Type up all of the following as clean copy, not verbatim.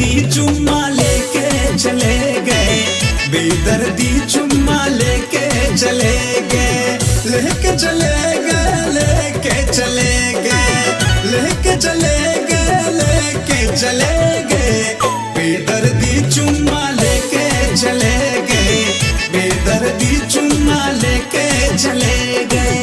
बेदर्दी चुम्मा लेके चले गए, बेदर्दी चुम्मा लेके चले गए, लेके चले गए, लेके चले गए, लेके चले गए, लेके चले गए, बेदर्दी चुम्मा लेके चले गए, बेदर्दी चुम्मा लेके चले गए।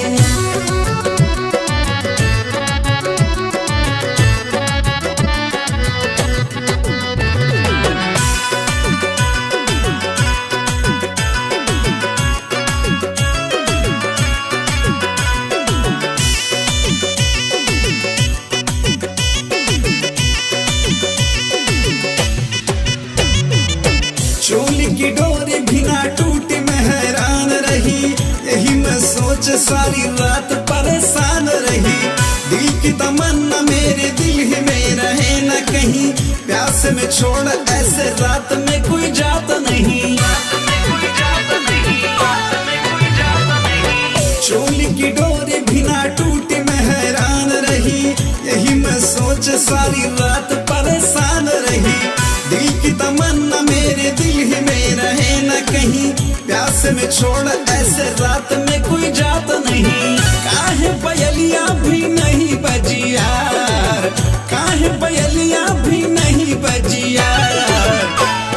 चोली की डोरी भी ना टूटी, मैं हैरान रही, यही मैं सोच सारी रात परेशान रही। दिल की तमन्ना मेरे दिल ही में रहे न कहीं, प्यास में छोड़ ऐसे रात में कोई जाता नहीं। चोली की डोरी भी ना टूटी, मैं हैरान रही, यही मैं सोच सारी रात परेशान रही। दिल की तमन्ना मेरे दिल ही में रहे न कहीं, प्यास में छोड़ ऐसे रात में कोई जाता नहीं। काहे पयलिया भी नहीं बजी यार, काहे पयलिया भी नहीं बजी यार,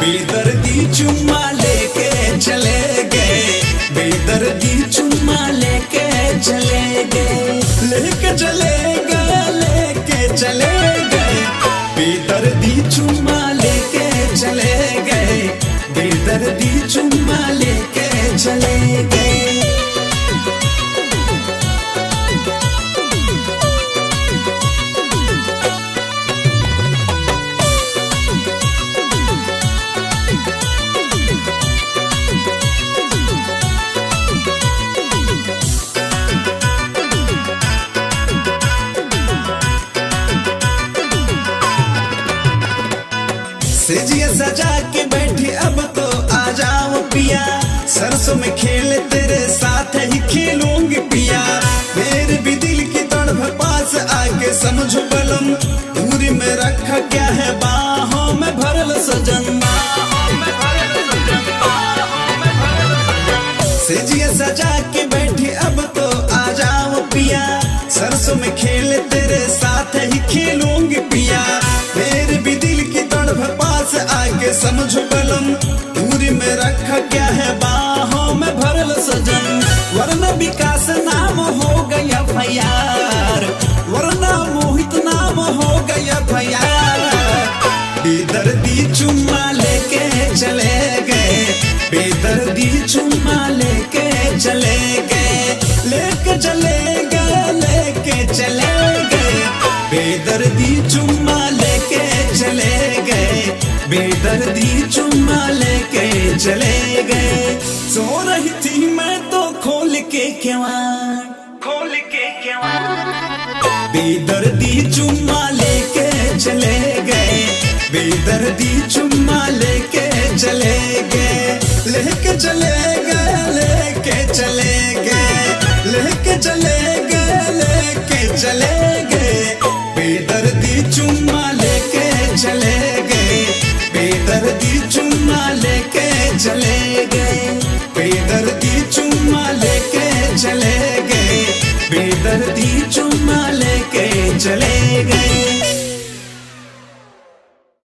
बेदर्दी चुम्मा लेके चले गए, बेदर्दी चुम्मा लेके चले गए, लेके चले गए, लेके चले गए, बेदर्दी चुम्मा लेके चले गए, बेदर्दी चुम्मा लेके चले गए। सेजिया सजा के बैठी अब तो आ जाओ पिया, सरसों में खेल तेरे साथ ही खेलूंगी पिया। मेरे भी दिल की तड़प पास आके समझो बलम, दूरी में रखा क्या है बाहों में भरल सजन। सेजिया सजा के बैठी अब तो आ जाओ पिया, सरसों में खेल तेरे साथ ही खेलूंगी पिया। मेरे भी दिल की तड़प पास आके समझो बलम, दूरी में रखा क्या है बाहों में भरल सजन। वरना विकास नाम हो गया भैयार, वरना मोहित नाम हो गया भैयार। बेदर्दी चुम्मा लेके चले गए, बेदर्दी चुम्मा लेके चले गए, लेके चले गए, लेके चले गए, बेदर्दी चुम्मा लेके चले गए, बेदर्दी चुम्मा लेके चले गए। सो रही थी मैं तो खोल के केवाड़, खोल के केवाड़, बेदर्दी चुम्मा लेके चले गए, बेदर्दी चुम्मा लेके चले गए, लेके चले गए, लेके चले गए, लेके चले गए, लेके चले गए, बेदर्दी चुम्मा लेके चले गए, बेदर्दी चुम्मा लेके चले गए, बेदर्दी चुम्मा लेके चले